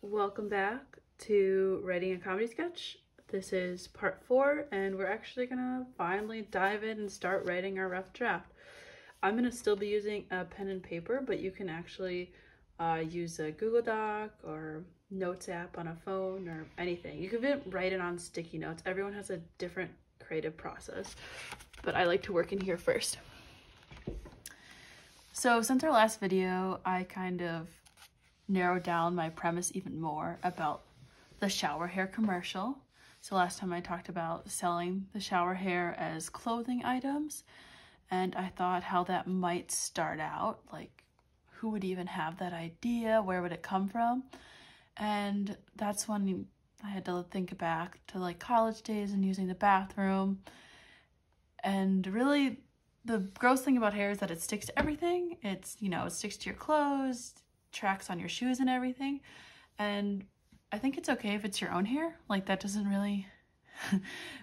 Welcome back to writing a comedy sketch. This is part 4, and we're actually gonna finally dive in and start writing our rough draft. I'm gonna still be using a pen and paper, but you can actually use a Google Doc or Notes app on a phone or anything. You can even write it on sticky notes. Everyone has a different creative process, but I like to work in here first. So since our last video, I kind of narrowed down my premise even more about the shower hair commercial. So last time I talked about selling the shower hair as clothing items, and I thought how that might start out, like who would even have that idea, where would it come from? And that's when I had to think back to like college days and using the bathroom. And really the gross thing about hair is that it sticks to everything. It's, it sticks to your clothes, tracks on your shoes and everything. And I think it's okay if it's your own hair. Like, that doesn't really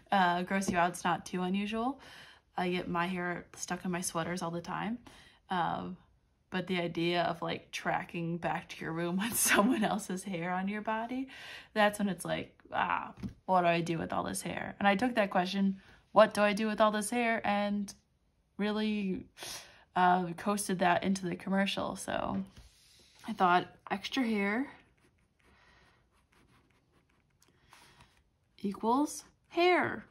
gross you out. It's not too unusual. I get my hair stuck in my sweaters all the time. But the idea of like tracking back to your room with someone else's hair on your body, that's when it's like, what do I do with all this hair? And I took that question, what do I do with all this hair? And really coasted that into the commercial. So I thought extra hair equals hair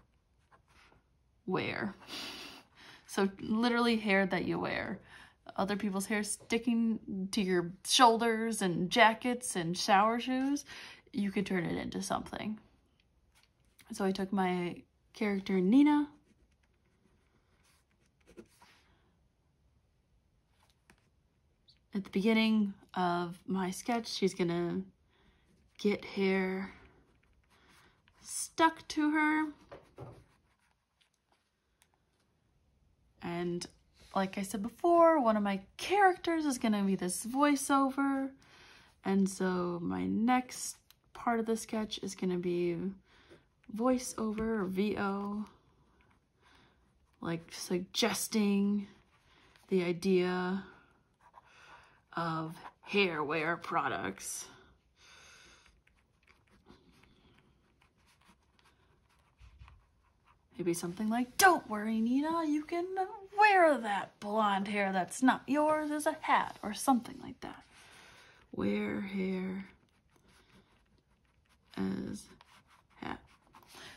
wear. So literally hair that you wear. Other people's hair sticking to your shoulders and jackets and shower shoes, you could turn it into something. So I took my character Nina, at the beginning of my sketch, she's gonna get hair stuck to her. And like I said before, one of my characters is gonna be this voiceover. And so my next part of the sketch is gonna be voiceover or VO, like suggesting the idea of hair wear products. Maybe something like, don't worry, Nina, you can wear that blonde hair that's not yours as a hat, or something like that. Wear hair as hat.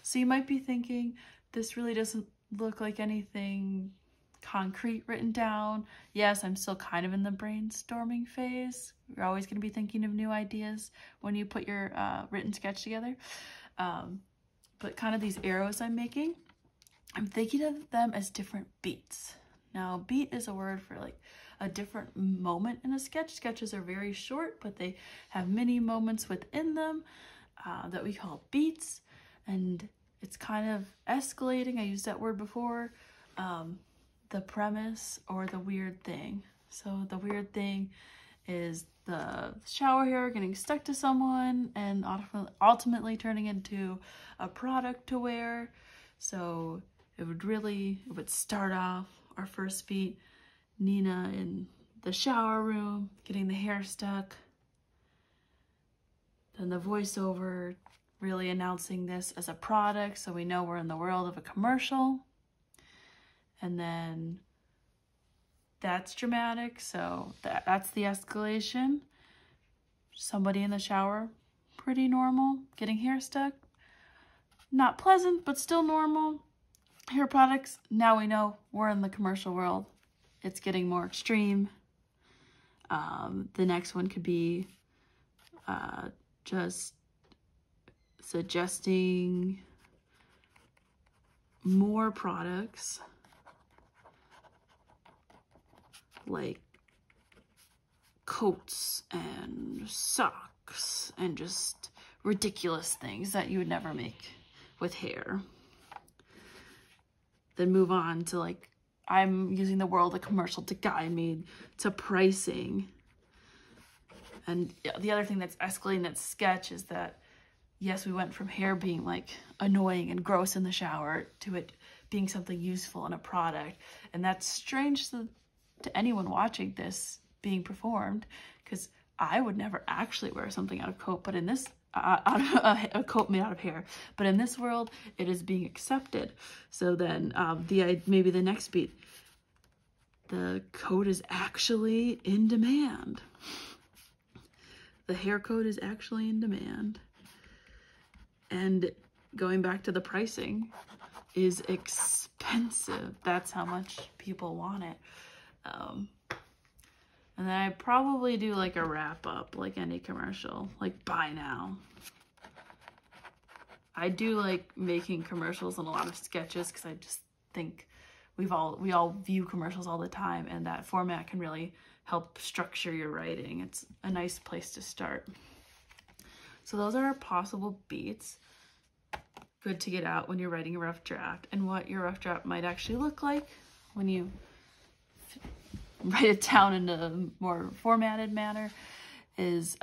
So you might be thinking, this really doesn't look like anything concrete written down. Yes, I'm still kind of in the brainstorming phase. You're always going to be thinking of new ideas when you put your written sketch together. But kind of these arrows I'm making, I'm thinking of them as different beats. Now, beat is a word for like a different moment in a sketch. Sketches are very short, but they have many moments within them that we call beats. And it's kind of escalating. I used that word before. The premise or the weird thing. So the weird thing is the shower hair getting stuck to someone and ultimately turning into a product to wear. So it would start off our first beat, Nina in the shower room getting the hair stuck. Then the voiceover really announcing this as a product, so we know we're in the world of a commercial. And then that's dramatic, so that's the escalation. Somebody in the shower, pretty normal. Getting hair stuck, not pleasant, but still normal. Hair products, now we know we're in the commercial world. It's getting more extreme. The next one could be just suggesting more products, like coats and socks and just ridiculous things that you would never make with hair. Then move on to like, I'm using the world of commercial to guide me to pricing. And the other thing that's escalating that sketch is that, yes, we went from hair being like annoying and gross in the shower to it being something useful in a product. And that's strange to anyone watching this being performed, because I would never actually wear something out of coat, but in this, a coat made out of hair, but in this world, it is being accepted. So then maybe the next beat, the coat is actually in demand. The hair coat is actually in demand. And going back to the pricing, is expensive. That's how much people want it. And then I probably do like a wrap up, like any commercial, like buy now. I do like making commercials and a lot of sketches because I just think we all view commercials all the time, and that format can really help structure your writing. It's a nice place to start. So those are our possible beats. Good to get out when you're writing a rough draft, and what your rough draft might actually look like when you write it down in a more formatted manner is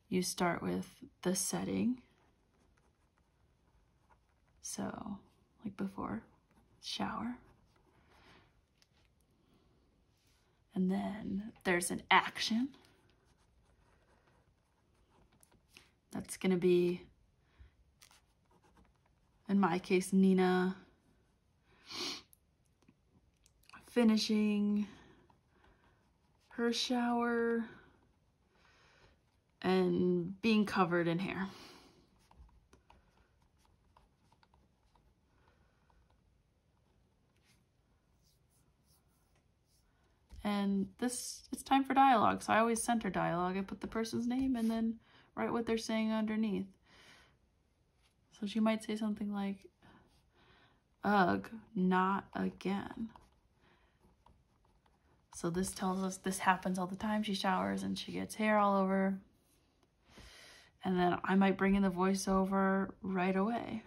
you start with the setting. So like before, shower. And then there's an action. That's gonna be, in my case, Nina finishing her shower and being covered in hair. And it's time for dialogue. So I always center dialogue. I put the person's name and then write what they're saying underneath. So she might say something like, ugh, not again. So this tells us this happens all the time. She showers and she gets hair all over. And then I might bring in the voiceover right away.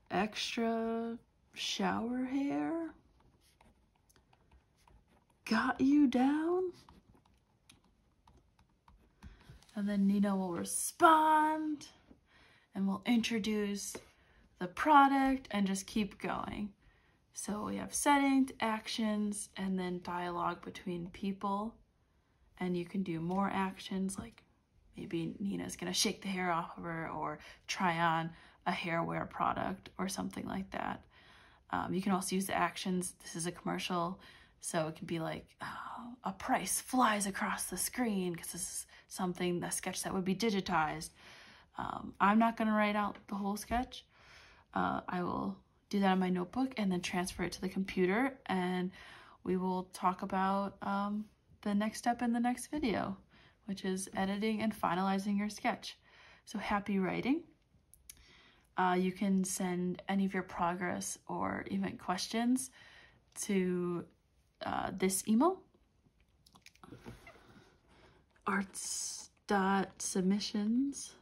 Extra shower hair got you down? And then Nina will respond and we'll introduce the product and just keep going. So we have settings, actions, and then dialogue between people. And you can do more actions, like maybe Nina's gonna shake the hair off of her or try on a hair wear product or something like that. You can also use the actions. This is a commercial, so it can be like, oh, a price flies across the screen, because this is something, a sketch that would be digitized. I'm not gonna write out the whole sketch. I will do that in my notebook and then transfer it to the computer, and we will talk about the next step in the next video, which is editing and finalizing your sketch. So happy writing. You can send any of your progress or even questions to this email, arts.submissions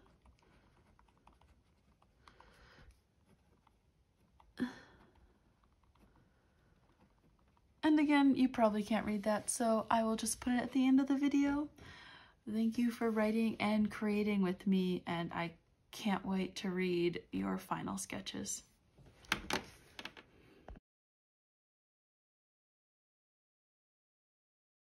and again, you probably can't read that, so I will just put it at the end of the video. Thank you for writing and creating with me, and I can't wait to read your final sketches.